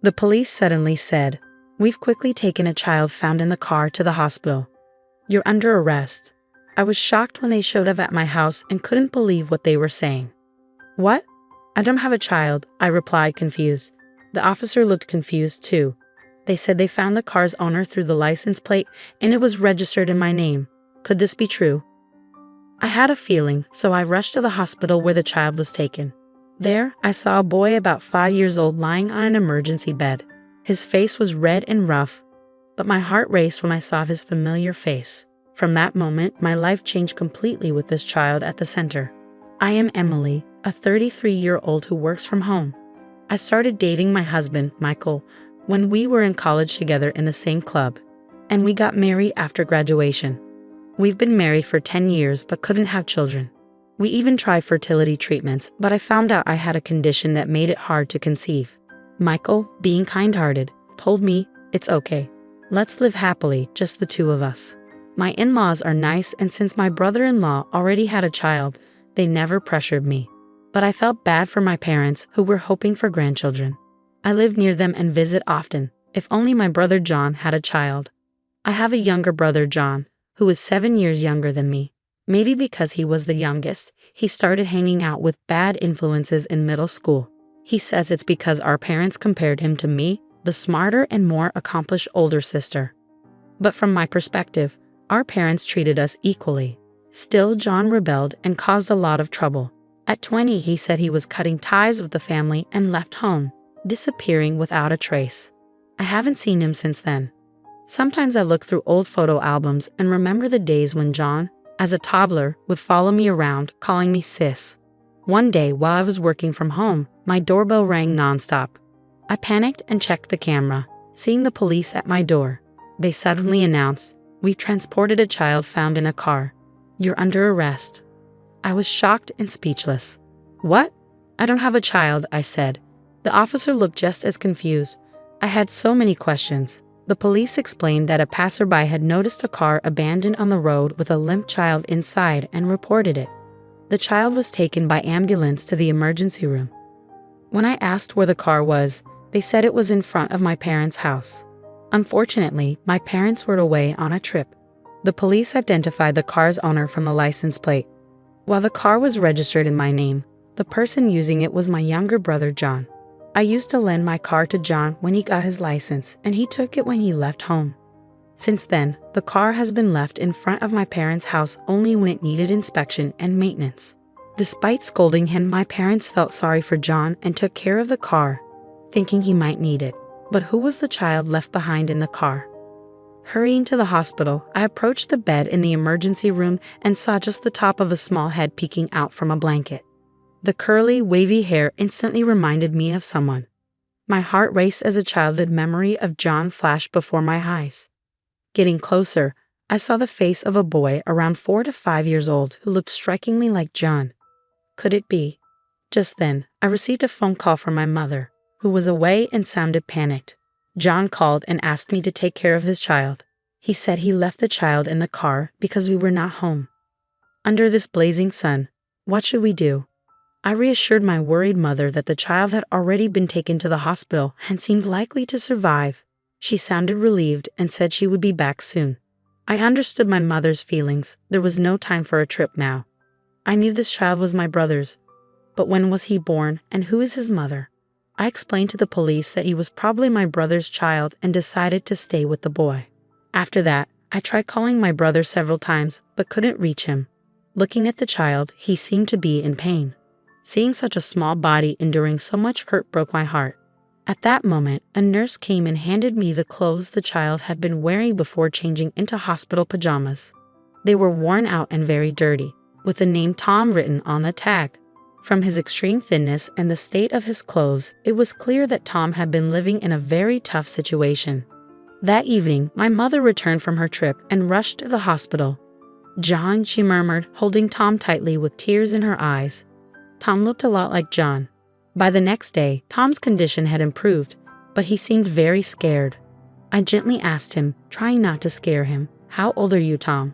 The police suddenly said, "We've quickly taken a child found in the car to the hospital. You're under arrest." I was shocked when they showed up at my house and couldn't believe what they were saying. "What? I don't have a child," I replied, confused. The officer looked confused too. They said they found the car's owner through the license plate and it was registered in my name. Could this be true? I had a feeling, so I rushed to the hospital where the child was taken. There, I saw a boy about 5 years old lying on an emergency bed. His face was red and rough, but my heart raced when I saw his familiar face. From that moment, my life changed completely with this child at the center. I am Emily, a 33-year-old who works from home. I started dating my husband, Michael, when we were in college together in the same club, and we got married after graduation. We've been married for 10 years but couldn't have children. We even tried fertility treatments, but I found out I had a condition that made it hard to conceive. Michael, being kind-hearted, told me, "It's okay. Let's live happily, just the two of us." My in-laws are nice, and since my brother-in-law already had a child, they never pressured me. But I felt bad for my parents, who were hoping for grandchildren. I live near them and visit often. If only my brother John had a child. I have a younger brother, John, who is 7 years younger than me. Maybe because he was the youngest, he started hanging out with bad influences in middle school. He says it's because our parents compared him to me, the smarter and more accomplished older sister. But from my perspective, our parents treated us equally. Still, John rebelled and caused a lot of trouble. At 20, he said he was cutting ties with the family and left home, disappearing without a trace. I haven't seen him since then. Sometimes I look through old photo albums and remember the days when John, as a toddler, would follow me around, calling me sis. One day, while I was working from home, my doorbell rang nonstop. I panicked and checked the camera, seeing the police at my door. They suddenly announced, "We've transported a child found in a car. You're under arrest." I was shocked and speechless. "What? I don't have a child," I said. The officer looked just as confused. I had so many questions. The police explained that a passerby had noticed a car abandoned on the road with a limp child inside and reported it. The child was taken by ambulance to the emergency room. When I asked where the car was, they said it was in front of my parents' house. Unfortunately, my parents were away on a trip. The police identified the car's owner from the license plate. While the car was registered in my name, the person using it was my younger brother, John. I used to lend my car to John when he got his license, and he took it when he left home. Since then, the car has been left in front of my parents' house only when it needed inspection and maintenance. Despite scolding him, my parents felt sorry for John and took care of the car, thinking he might need it. But who was the child left behind in the car? Hurrying to the hospital, I approached the bed in the emergency room and saw just the top of a small head peeking out from a blanket. The curly, wavy hair instantly reminded me of someone. My heart raced as a childhood memory of John flashed before my eyes. Getting closer, I saw the face of a boy around 4 to 5 years old who looked strikingly like John. Could it be? Just then, I received a phone call from my mother, who was away and sounded panicked. John called and asked me to take care of his child. He said he left the child in the car because we were not home. Under this blazing sun, what should we do? I reassured my worried mother that the child had already been taken to the hospital and seemed likely to survive. She sounded relieved and said she would be back soon. I understood my mother's feelings. There was no time for a trip now. I knew this child was my brother's. But when was he born, and who is his mother? I explained to the police that he was probably my brother's child and decided to stay with the boy. After that, I tried calling my brother several times, but couldn't reach him. Looking at the child, he seemed to be in pain. Seeing such a small body enduring so much hurt broke my heart. At that moment, a nurse came and handed me the clothes the child had been wearing before changing into hospital pajamas. They were worn out and very dirty, with the name Tom written on the tag. From his extreme thinness and the state of his clothes, it was clear that Tom had been living in a very tough situation. That evening, my mother returned from her trip and rushed to the hospital. "John," she murmured, holding Tom tightly with tears in her eyes. Tom looked a lot like John. By the next day, Tom's condition had improved, but he seemed very scared. I gently asked him, trying not to scare him, "How old are you, Tom?"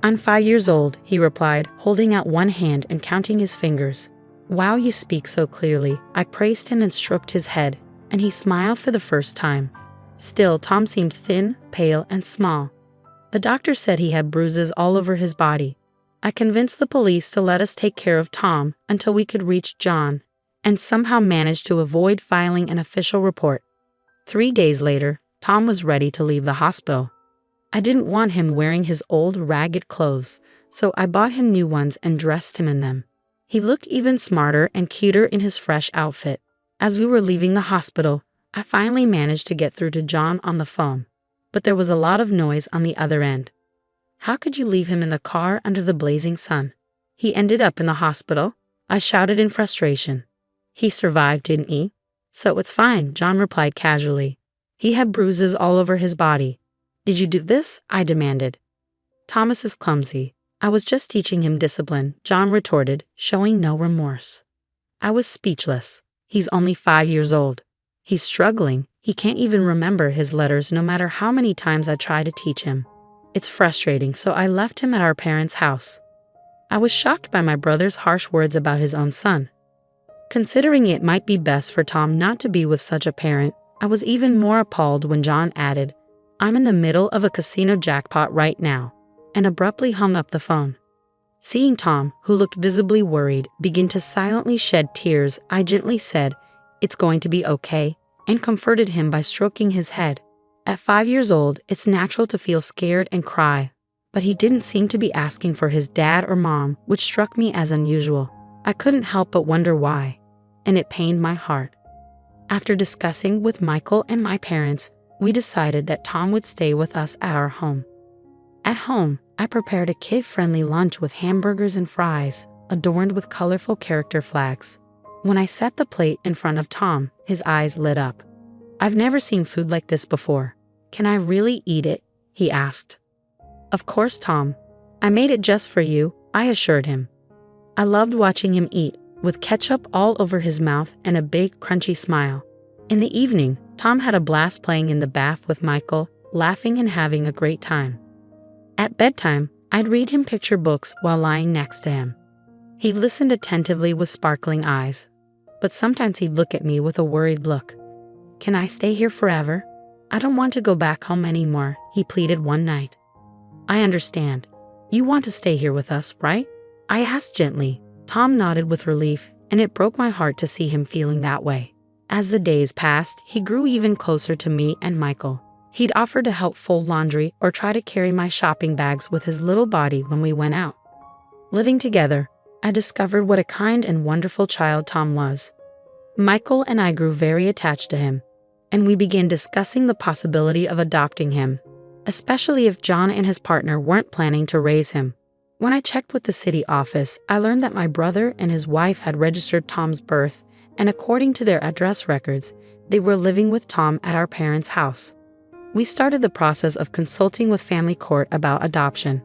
"I'm 5 years old," he replied, holding out one hand and counting his fingers. "Wow, you speak so clearly." I praised him and stroked his head. and he smiled for the first time. Still, Tom seemed thin, pale, and small. The doctor said he had bruises all over his body. I convinced the police to let us take care of Tom until we could reach John, and somehow managed to avoid filing an official report. 3 days later, Tom was ready to leave the hospital. I didn't want him wearing his old, ragged clothes, so I bought him new ones and dressed him in them. He looked even smarter and cuter in his fresh outfit. As we were leaving the hospital, I finally managed to get through to John on the phone, but there was a lot of noise on the other end. How could you leave him in the car under the blazing sun? He ended up in the hospital, I shouted in frustration. He survived, didn't he? So it's fine, John replied casually. He had bruises all over his body. Did you do this? I demanded. Thomas is clumsy. I was just teaching him discipline, John retorted, showing no remorse. I was speechless. He's only 5 years old. He's struggling. He can't even remember his letters no matter how many times I try to teach him. It's frustrating, so I left him at our parents' house. I was shocked by my brother's harsh words about his own son. Considering it might be best for Tom not to be with such a parent, I was even more appalled when John added, "I'm in the middle of a casino jackpot right now," and abruptly hung up the phone. Seeing Tom, who looked visibly worried, begin to silently shed tears, I gently said, "It's going to be okay," and comforted him by stroking his head. At 5 years old, it's natural to feel scared and cry, but he didn't seem to be asking for his dad or mom, which struck me as unusual. I couldn't help but wonder why, and it pained my heart. After discussing with Michael and my parents, we decided that Tom would stay with us at our home. At home, I prepared a kid-friendly lunch with hamburgers and fries, adorned with colorful character flags. When I set the plate in front of Tom, his eyes lit up. "I've never seen food like this before. Can I really eat it?" he asked. "Of course, Tom. I made it just for you," I assured him. I loved watching him eat, with ketchup all over his mouth and a big, crunchy smile. In the evening, Tom had a blast playing in the bath with Michael, laughing and having a great time. At bedtime, I'd read him picture books while lying next to him. He listened attentively with sparkling eyes, but sometimes he'd look at me with a worried look. "Can I stay here forever? I don't want to go back home anymore," he pleaded one night. "I understand. You want to stay here with us, right?" I asked gently. Tom nodded with relief, and it broke my heart to see him feeling that way. As the days passed, he grew even closer to me and Michael. He'd offer to help fold laundry or try to carry my shopping bags with his little body when we went out. Living together, I discovered what a kind and wonderful child Tom was. Michael and I grew very attached to him, and we began discussing the possibility of adopting him, especially if John and his partner weren't planning to raise him. When I checked with the city office, I learned that my brother and his wife had registered Tom's birth, and according to their address records, they were living with Tom at our parents' house. We started the process of consulting with family court about adoption.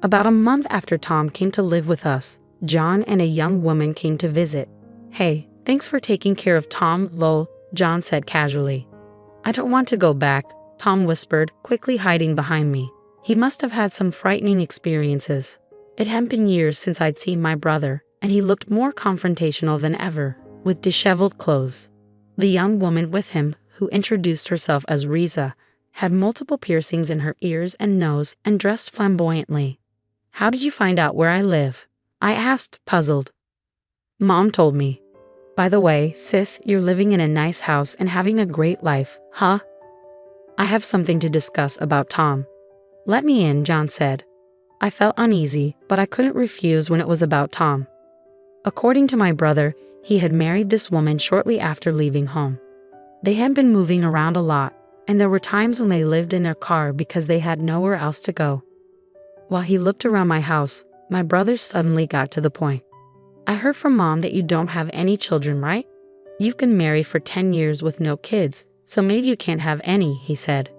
About a month after Tom came to live with us, John and a young woman came to visit. "Hey, thanks for taking care of Tom, lol," John said casually. "I don't want to go back," Tom whispered, quickly hiding behind me. He must have had some frightening experiences. It had been years since I'd seen my brother, and he looked more confrontational than ever, with disheveled clothes. The young woman with him, who introduced herself as Riza, had multiple piercings in her ears and nose and dressed flamboyantly. "How did you find out where I live?" I asked, puzzled. "Mom told me. By the way, sis, you're living in a nice house and having a great life, huh?" "I have something to discuss about Tom." "Let me in," John said. I felt uneasy, but I couldn't refuse when it was about Tom. According to my brother, he had married this woman shortly after leaving home. They had been moving around a lot, and there were times when they lived in their car because they had nowhere else to go. While he looked around my house, my brother suddenly got to the point. "I heard from Mom that you don't have any children, right? You've been married for 10 years with no kids, so maybe you can't have any," he said.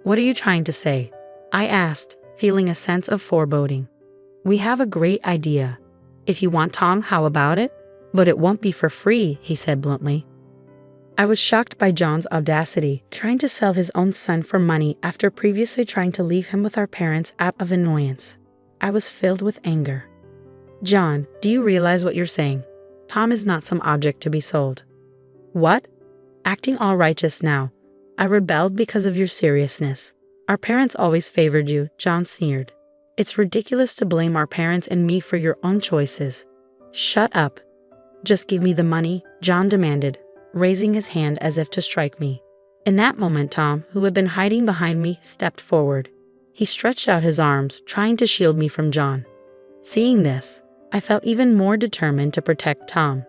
"What are you trying to say?" I asked, feeling a sense of foreboding. "We have a great idea. If you want Tom, how about it? But it won't be for free," he said bluntly. I was shocked by John's audacity, trying to sell his own son for money after previously trying to leave him with our parents out of annoyance. I was filled with anger. "John, do you realize what you're saying? Tom is not some object to be sold." "What?" acting all righteous now. I rebelled because of your seriousness. Our parents always favored you, John sneered. It's ridiculous to blame our parents and me for your own choices. Shut up. Just give me the money, John demanded, raising his hand as if to strike me. In that moment, Tom, who had been hiding behind me, stepped forward. He stretched out his arms, trying to shield me from John. Seeing this, I felt even more determined to protect Tom.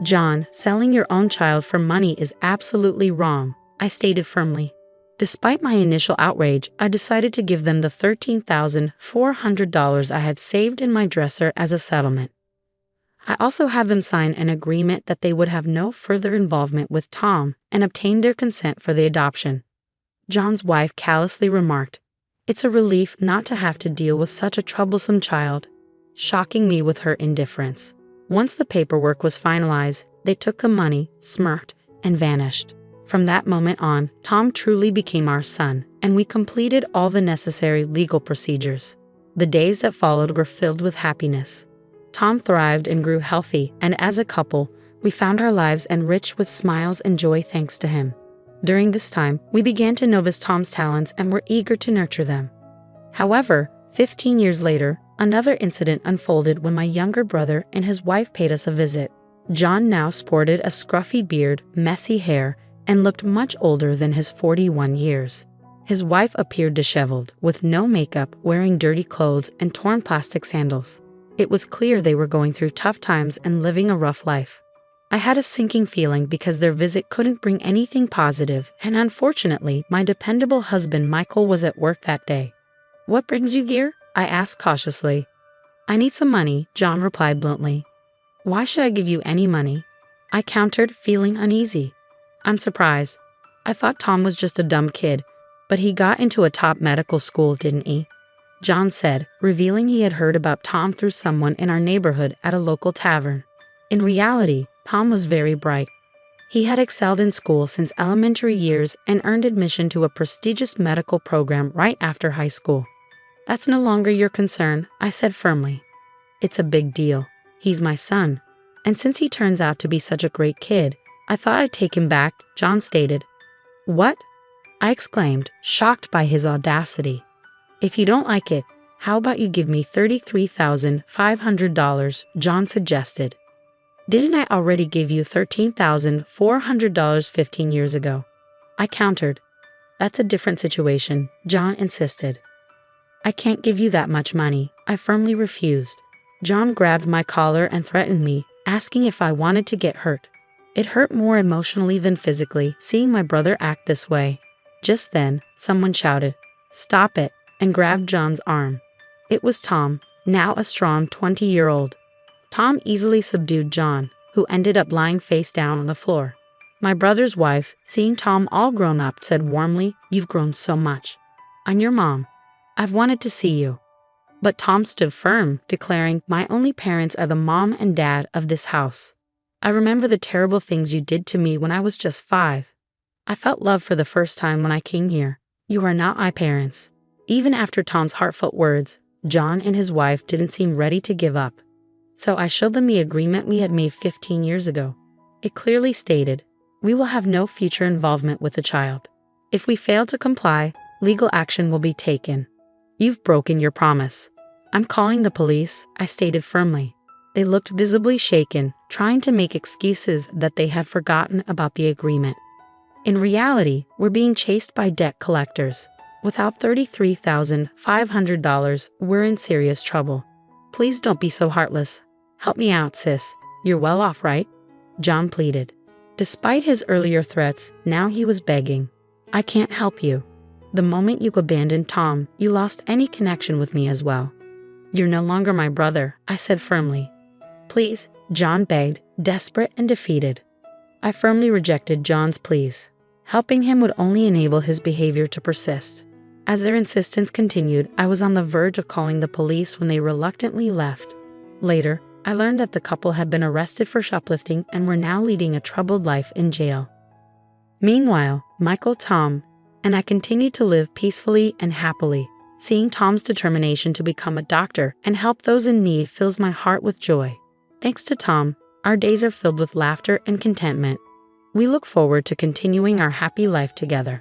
John, selling your own child for money is absolutely wrong, I stated firmly. Despite my initial outrage, I decided to give them the $13,400 I had saved in my dresser as a settlement. I also had them sign an agreement that they would have no further involvement with Tom and obtained their consent for the adoption. John's wife callously remarked, "It's a relief not to have to deal with such a troublesome child," shocking me with her indifference. Once the paperwork was finalized, they took the money, smirked, and vanished. From that moment on, Tom truly became our son, and we completed all the necessary legal procedures. The days that followed were filled with happiness. Tom thrived and grew healthy, and as a couple, we found our lives enriched with smiles and joy thanks to him. During this time, we began to notice Tom's talents and were eager to nurture them. However, 15 years later, another incident unfolded when my younger brother and his wife paid us a visit. John now sported a scruffy beard, messy hair, and looked much older than his 41 years. His wife appeared disheveled, with no makeup, wearing dirty clothes and torn plastic sandals. It was clear they were going through tough times and living a rough life. I had a sinking feeling because their visit couldn't bring anything positive, and unfortunately, my dependable husband Michael was at work that day. "What brings you here?" I asked cautiously. "I need some money," John replied bluntly. "Why should I give you any money?" I countered, feeling uneasy. "I'm surprised. I thought Tom was just a dumb kid, but he got into a top medical school, didn't he?" John said, revealing he had heard about Tom through someone in our neighborhood at a local tavern. In reality, Tom was very bright. He had excelled in school since elementary years and earned admission to a prestigious medical program right after high school. "That's no longer your concern," I said firmly. "It's a big deal. He's my son. And since he turns out to be such a great kid, I thought I'd take him back," John stated. "What?" I exclaimed, shocked by his audacity. "If you don't like it, how about you give me $33,500, John suggested. "Didn't I already give you $13,400 15 years ago?" I countered. "That's a different situation," John insisted. "I can't give you that much money," I firmly refused. John grabbed my collar and threatened me, asking if I wanted to get hurt. It hurt more emotionally than physically, seeing my brother act this way. Just then, someone shouted, "Stop it," and grabbed John's arm. It was Tom, now a strong 20-year-old. Tom easily subdued John, who ended up lying face down on the floor. My brother's wife, seeing Tom all grown up, said warmly, "You've grown so much. I'm your mom. I've wanted to see you." But Tom stood firm, declaring, "My only parents are the mom and dad of this house. I remember the terrible things you did to me when I was just 5. I felt love for the first time when I came here. You are not my parents." Even after Tom's heartfelt words, John and his wife didn't seem ready to give up. So I showed them the agreement we had made 15 years ago. It clearly stated, "We will have no future involvement with the child. If we fail to comply, legal action will be taken. You've broken your promise." "I'm calling the police," I stated firmly. They looked visibly shaken, trying to make excuses that they had forgotten about the agreement. In reality, we're being chased by debt collectors. Without $33,500, we're in serious trouble. Please don't be so heartless. Help me out, sis. You're well off, right? John pleaded. Despite his earlier threats, now he was begging. "I can't help you. The moment you abandoned Tom, you lost any connection with me as well. You're no longer my brother," I said firmly. "Please," John begged, desperate and defeated. I firmly rejected John's pleas. Helping him would only enable his behavior to persist. As their insistence continued, I was on the verge of calling the police when they reluctantly left. Later, I learned that the couple had been arrested for shoplifting and were now leading a troubled life in jail. Meanwhile, Michael, Tom, and I continued to live peacefully and happily. Seeing Tom's determination to become a doctor and help those in need fills my heart with joy. Thanks to Tom, our days are filled with laughter and contentment. We look forward to continuing our happy life together.